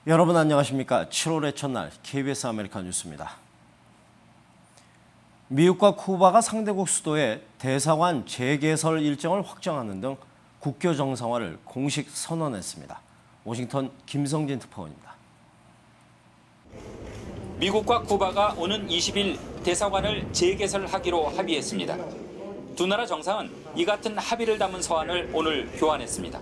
여러분 안녕하십니까? 7월의 첫날 KBS 아메리카 뉴스입니다. 미국과 쿠바가 상대국 수도의 대사관 재개설 일정을 확정하는 등 국교 정상화를 공식 선언했습니다. 워싱턴 김성진 특파원입니다. 미국과 쿠바가 오는 20일 대사관을 재개설하기로 합의했습니다. 두 나라 정상은 이 같은 합의를 담은 서한을 오늘 교환했습니다.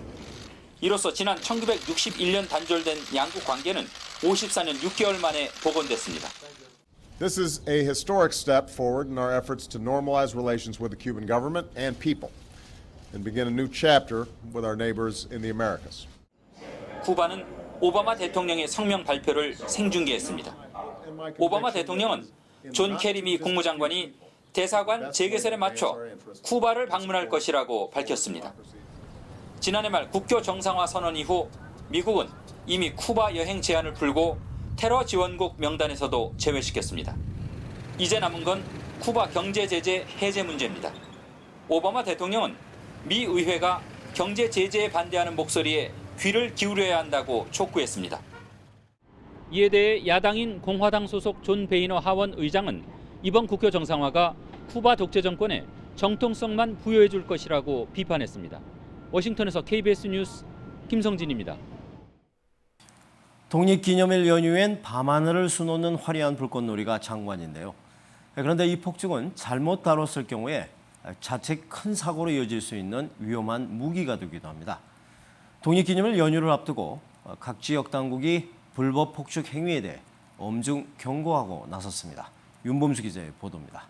이로써 지난 1961년 단절된 양국 관계는 54년 6개월 만에 복원됐습니다. This is a historic step forward in our efforts to normalize relations with the Cuban government and people and begin a new chapter with our neighbors in the Americas. 쿠바는 오바마 대통령의 성명 발표를 생중계했습니다. 오바마 대통령은 존 케리 미 국무장관이 대사관 재개설에 맞춰 쿠바를 방문할 것이라고 밝혔습니다. 지난해 말 국교 정상화 선언 이후 미국은 이미 쿠바 여행 제한을 풀고 테러 지원국 명단에서도 제외시켰습니다. 이제 남은 건 쿠바 경제 제재 해제 문제입니다. 오바마 대통령은 미 의회가 경제 제재에 반대하는 목소리에 귀를 기울여야 한다고 촉구했습니다. 이에 대해 야당인 공화당 소속 존 베이너 하원 의장은 이번 국교 정상화가 쿠바 독재 정권에 정통성만 부여해 줄 것이라고 비판했습니다. 워싱턴에서 KBS 뉴스 김성진입니다. 독립기념일 연휴엔 밤하늘을 수놓는 화려한 불꽃놀이가 장관인데요. 그런데 이 폭죽은 잘못 다뤘을 경우에 자칫 큰 사고로 이어질 수 있는 위험한 무기가 되기도 합니다. 독립기념일 연휴를 앞두고 각 지역 당국이 불법 폭죽 행위에 대해 엄중 경고하고 나섰습니다. 윤범수 기자의 보도입니다.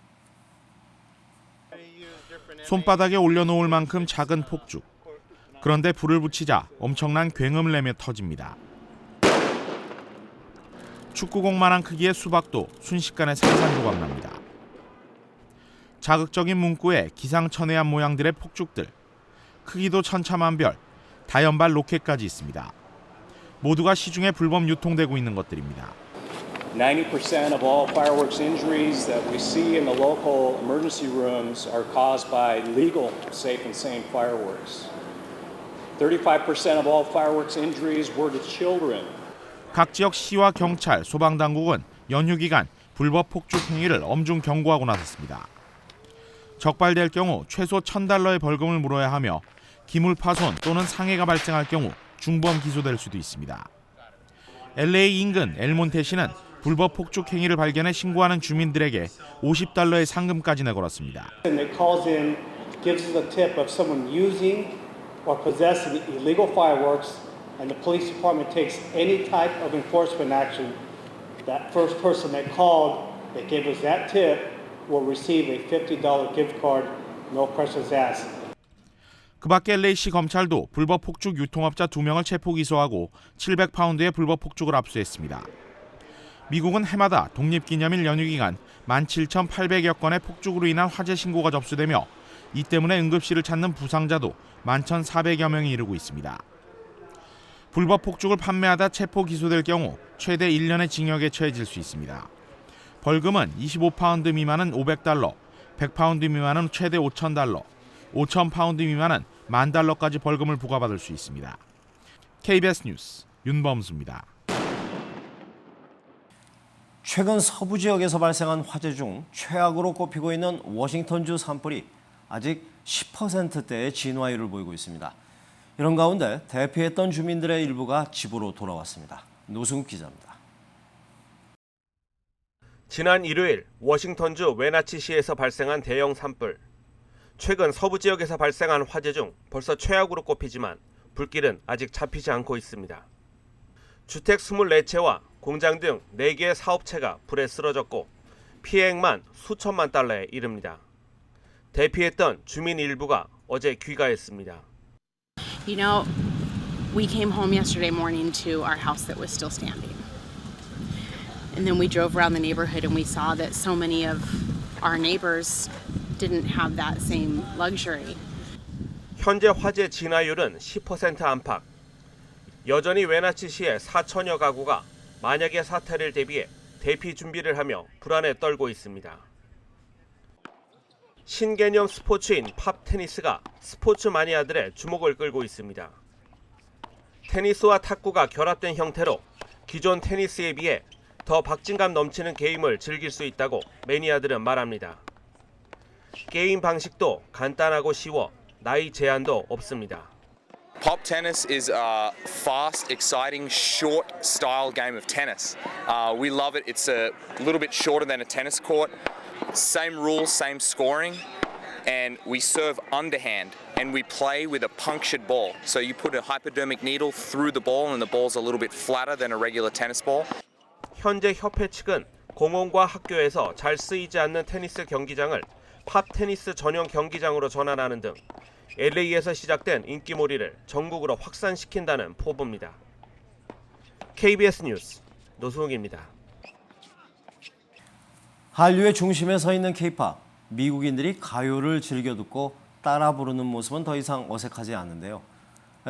손바닥에 올려놓을 만큼 작은 폭죽. 그런데 불을 붙이자 엄청난 굉음을 내며 터집니다. 축구공만한 크기의 수박도 순식간에 산산조각납니다. 자극적인 문구에 기상천외한 모양들의 폭죽들, 크기도 천차만별, 다연발 로켓까지 있습니다. 모두가 시중에 불법 유통되고 있는 것들입니다. 90% of all fireworks injuries that we see in the local emergency rooms are caused by legal, safe and sane fireworks. 35% of all fireworks injuries were to children. 각 지역 시와 경찰, 소방당국은 연휴 기간 불법 폭죽 행위를 엄중 경고하고 나섰습니다. 적발될 경우 최소 $1,000의 벌금을 물어야 하며 기물 파손 또는 상해가 발생할 경우 중범 기소될 수도 있습니다. LA 인근 엘몬테시는 불법 폭죽 행위를 발견해 신고하는 주민들에게 $50의 상금까지 내걸었습니다. Gives us a tip of someone using or possessing illegal fireworks, and the police department takes any type of enforcement action. That first person that called, that gave us that tip, will receive a $50 gift card, no questions asked. 그 밖에 LA시 검찰도 불법 폭죽 유통업자 2명을 체포 기소하고 700파운드의 불법 폭죽을 압수했습니다. 미국은 해마다 독립기념일 연휴 기간 17,800여 건의 폭죽으로 인한 화재 신고가 접수되며 이 때문에 응급실을 찾는 부상자도 11,400여 명이 이르고 있습니다. 불법 폭죽을 판매하다 체포 기소될 경우 최대 1년의 징역에 처해질 수 있습니다. 벌금은 25파운드 미만은 $500, 100파운드 미만은 최대 $5,000, 5,000파운드 미만은 $10,000까지 벌금을 부과받을 수 있습니다. KBS 뉴스 윤범수입니다. 최근 서부 지역에서 발생한 화재 중 최악으로 꼽히고 있는 워싱턴주 산불이 아직 10%대의 진화율을 보이고 있습니다. 이런 가운데 대피했던 주민들의 일부가 집으로 돌아왔습니다. 노승욱 기자입니다. 지난 일요일 워싱턴주 웨나치시에서 발생한 대형 산불. 최근 서부 지역에서 발생한 화재 중 벌써 최악으로 꼽히지만 불길은 아직 잡히지 않고 있습니다. 주택 24채와 공장 등 4개의 사업체가 불에 쓰러졌고 피해액만 수천만 달러에 이릅니다. 대피했던 주민 일부가 어제 귀가했습니다. You know, we came home yesterday morning to our house that was still standing. And then we drove around the neighborhood and we saw that so many of our neighbors didn't have that same luxury. 현재 화재 진화율은 10% 안팎. 여전히 웨나치시의 4천여 가구가 만약의 사태를 대비해 대피 준비를 하며 불안에 떨고 있습니다. 신개념 스포츠인 팝 테니스가 스포츠 마니아들의 주목을 끌고 있습니다. 테니스와 탁구가 결합된 형태로 기존 테니스에 비해 더 박진감 넘치는 게임을 즐길 수 있다고 매니아들은 말합니다. 게임 방식도 간단하고 쉬워 나이 제한도 없습니다. Pop tennis is a fast, exciting, short style game of tennis. We love it. It's a little bit shorter than a tennis court. Same rules, same scoring, and we serve underhand and we play with a punctured ball. So you put a hypodermic needle through the ball and the ball's a little bit flatter than a regular tennis ball. 현재 협회 측은 공원과 학교에서 잘 쓰이지 않는 테니스 경기장을 팝 테니스 전용 경기장으로 전환하는 등 LA에서 시작된 인기몰이를 전국으로 확산시킨다는 포부입니다. KBS 뉴스 노수웅입니다. 한류의 중심에 서 있는 K-팝. 미국인들이 가요를 즐겨 듣고 따라 부르는 모습은 더 이상 어색하지 않은데요.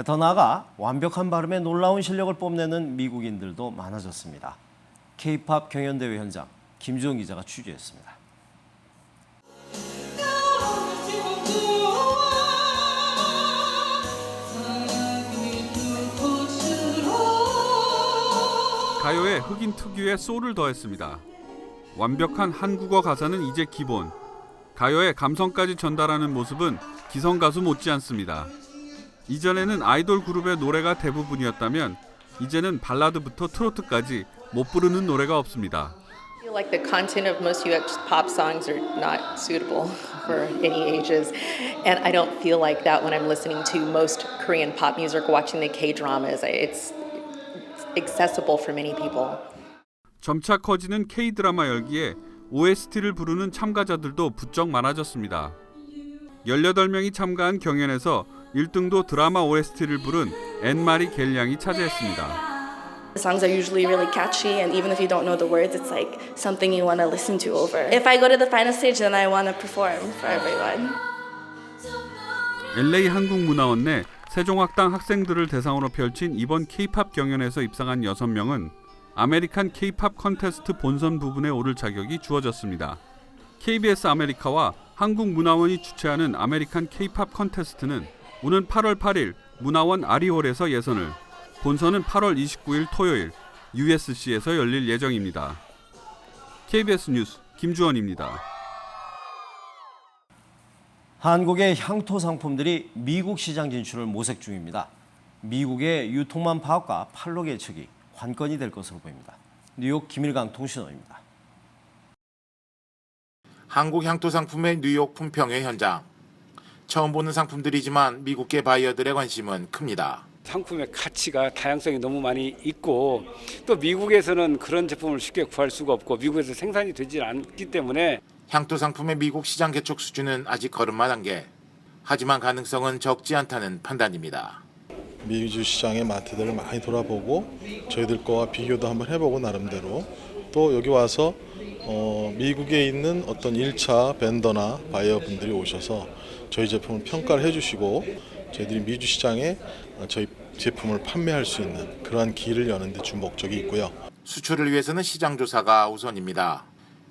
더 나아가 완벽한 발음에 놀라운 실력을 뽐내는 미국인들도 많아졌습니다. K-팝 경연대회 현장 김주영 기자가 취재했습니다. 가요에 흑인 특유의 소울을 더했습니다. 완벽한 한국어 가사는 이제 기본. 가요의 감성까지 전달하는 모습은 기성 가수 못지않습니다. 이전에는 아이돌 그룹의 노래가 대부분이었다면 이제는 발라드부터 트로트까지 못 부르는 노래가 없습니다. I feel like the content of most US pop songs are not suitable for any ages, and I don't feel like that when I'm listening to most Korean pop music, watching the K-dramas. It's accessible for many people. 점차 커지는 K-드라마 열기에 OST를 부르는 참가자들도 부쩍 많아졌습니다. 18명이 참가한 경연에서 1등도 드라마 OST를 부른 앤마리 갤량이 차지했습니다. The songs are usually really catchy, and even if you don't know the words, it's like something you want to listen to over. If I go to the final stage, then I want to perform for everyone. LA 한국문화원 내 세종학당 학생들을 대상으로 펼친 이번 K-팝 경연에서 입상한 6명은 아메리칸 K-팝 컨테스트 본선 부분에 오를 자격이 주어졌습니다. KBS 아메리카와 한국문화원이 주최하는 아메리칸 K-팝 컨테스트는 오는 8월 8일 문화원 아리홀에서 예선을, 본선은 8월 29일 토요일 USC에서 열릴 예정입니다. KBS 뉴스 김주원입니다. 한국의 향토 상품들이 미국 시장 진출을 모색 중입니다. 미국의 유통망 파업과 판로 개척이 관건이 될 것으로 보입니다. 뉴욕 김일강 통신원입니다. 한국 향토 상품의 뉴욕 품평회 현장. 처음 보는 상품들이지만 미국계 바이어들의 관심은 큽니다. 상품의 가치가 다양성이 너무 많이 있고 또 미국에서는 그런 제품을 쉽게 구할 수가 없고 미국에서 생산이 되지 않기 때문에 향토 상품의 미국 시장 개척 수준은 아직 걸음마 단계. 하지만 가능성은 적지 않다는 판단입니다. 미주 시장의 마트들을 많이 돌아보고 저희들 거와 비교도 한번 해보고 나름대로 또 여기 와서 미국에 있는 어떤 1차 벤더나 바이어분들이 오셔서 저희 제품을 평가를 해주시고 저희들이 미주 시장에 저희 제품을 판매할 수 있는 그러한 길을 여는 데 주 목적이 있고요. 수출을 위해서는 시장 조사가 우선입니다.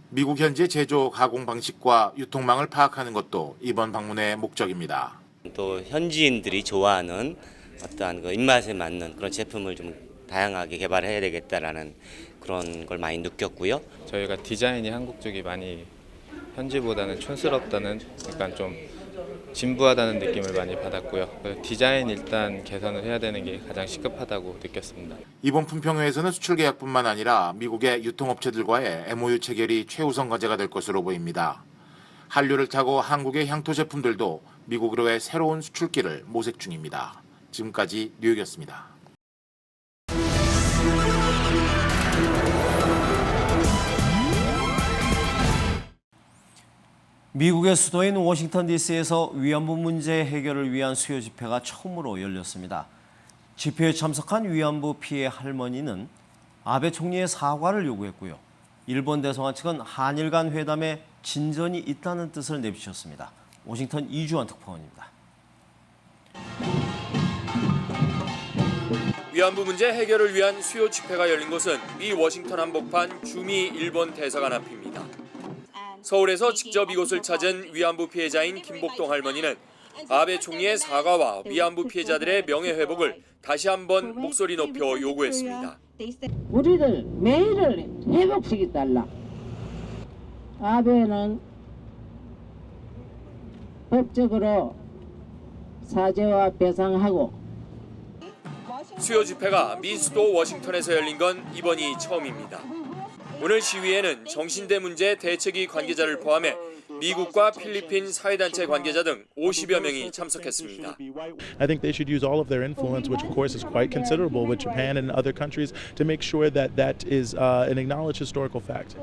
미국 현지 제조 가공 방식과 유통망을 파악하는 것도 이번 방문의 목적입니다. 또 현지인들이 좋아하는 어떠한 그 입맛에 맞는 그런 제품을 좀 다양하게 개발해야 되겠다라는 그런 걸 많이 느꼈고요. 저희가 디자인이 한국 쪽이 많이 현지보다는 촌스럽다는 약간 좀 진부하다는 느낌을 많이 받았고요. 디자인 일단 개선을 해야 되는 게 가장 시급하다고 느꼈습니다. 이번 품평회에서는 수출 계약뿐만 아니라 미국의 유통업체들과의 MOU 체결이 최우선 과제가 될 것으로 보입니다. 한류를 타고 한국의 향토 제품들도 미국으로의 새로운 수출길을 모색 중입니다. 지금까지 뉴욕이었습니다. 미국의 수도인 워싱턴 DC에서 위안부 문제 해결을 위한 수요 집회가 처음으로 열렸습니다. 집회에 참석한 위안부 피해 할머니는 아베 총리의 사과를 요구했고요. 일본 대성화 측은 한일 간 회담에 진전이 있다는 뜻을 내비쳤습니다. 워싱턴 이주환 특파원입니다. 위안부 문제 해결을 위한 수요 집회가 열린 곳은 미 워싱턴 한복판 주미 일본 대사관 앞입니다. 서울에서 직접 이곳을 찾은 위안부 피해자인 김복동 할머니는 아베 총리의 사과와 위안부 피해자들의 명예회복을 다시 한번 목소리 높여 요구했습니다. 우리를 매일을 회복시켜달라. 아베는 법적으로 사죄와 배상하고 수요 집회가 미 수도 워싱턴에서 열린 건 이번이 처음입니다. 오늘 시위에는 정신대 문제 대책위 관계자를 포함해 미국과 필리핀 사회단체 관계자 등 50여 명이 참석했습니다. I think they should use all of their influence, which of course is quite considerable with Japan and other countries, to make sure that that is an acknowledged historical fact.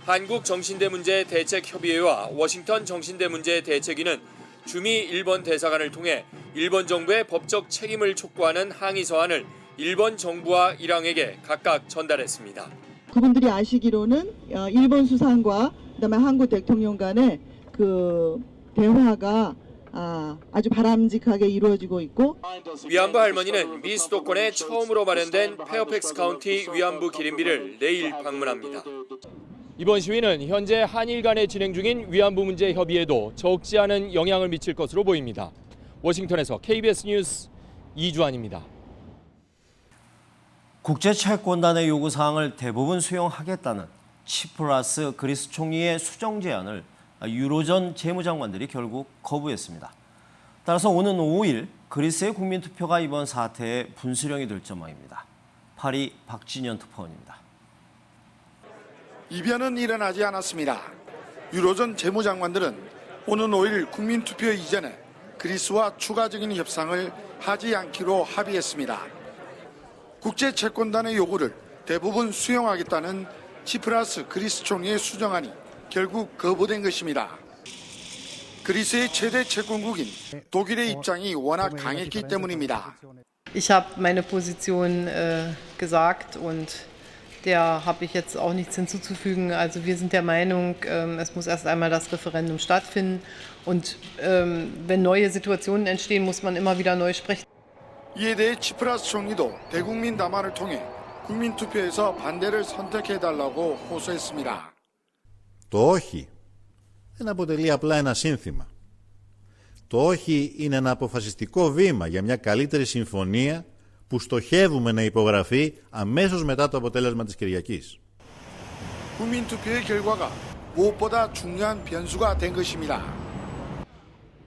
한국 정신대 문제 대책협의회와 워싱턴 정신대 문제 대책위는 주미 일본 대사관을 통해 일본 정부의 법적 책임을 촉구하는 항의 서한을 일본 정부와 일항에게 각각 전달했습니다. 그분들이 아시기로는 일본 수상과 그다음에 한국 대통령 간의 그 대화가 아주 바람직하게 이루어지고 있고 위안부 할머니는 미 수도권에 처음으로 마련된 페어팩스 카운티 위안부 기림비를 내일 방문합니다. 이번 시위는 현재 한일 간에 진행 중인 위안부 문제 협의에도 적지 않은 영향을 미칠 것으로 보입니다. 워싱턴에서 KBS 뉴스 이주환입니다. 국제채권단의 요구사항을 대부분 수용하겠다는 치프라스 그리스 총리의 수정 제안을 유로존 재무장관들이 결국 거부했습니다. 따라서 오는 5일 그리스의 국민투표가 이번 사태의 분수령이 될 전망입니다. 파리 박진현 특파원입니다. 이변은 일어나지 않았습니다. 유로존 재무장관들은 오는 5일 국민투표 이전에 그리스와 추가적인 협상을 하지 않기로 합의했습니다. 국제채권단의 요구를 대부분 수용하겠다는 치프라스 그리스 총리의 수정안이 결국 거부된 것입니다. 그리스의 최대 채권국인 독일의 입장이 워낙 강했기 때문입니다. Ich habe meine Position gesagt und der habe ich jetzt auch nichts hinzuzufügen. Also wir sind der Meinung, es muss erst einmal das Referendum stattfinden und wenn neue Situationen entstehen, muss man immer wieder neu sprechen. 이에 대해 치프라스 총리도 대국민 담화를 통해 국민투표에서 반대를 선택해달라고 호소했습니다. Το όχι δεν αποτελεί απλά ένα σύνθημα. Το όχι είναι ένα αποφασιστικό βήμα για μια καλύτερη συμφωνία που στοχεύουμε να υπογραφεί αμέσως μετά το αποτέλεσμα της Κυριακής. 국민투표의 결과가 무엇보다 중요한 변수가 된 것입니다.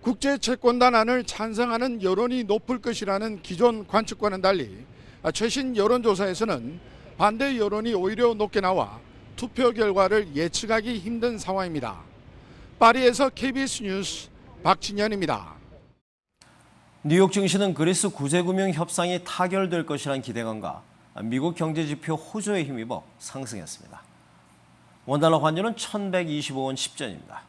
국제채권단안을 찬성하는 여론이 높을 것이라는 기존 관측과는 달리 최신 여론조사에서는 반대 여론이 오히려 높게 나와 투표 결과를 예측하기 힘든 상황입니다. 파리에서 KBS 뉴스 박진현입니다. 뉴욕 증시는 그리스 구제금융 협상이 타결될 것이란 기대감과 미국 경제지표 호조에 힘입어 상승했습니다. 원달러 환율은 1,125원 10전입니다.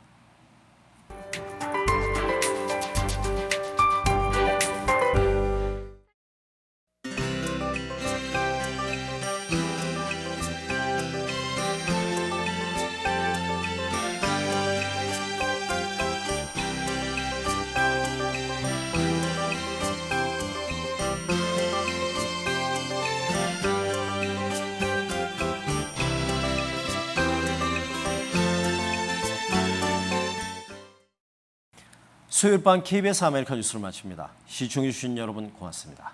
수요일 밤 KBS 아메리카 뉴스를 마칩니다. 시청해주신 여러분 고맙습니다.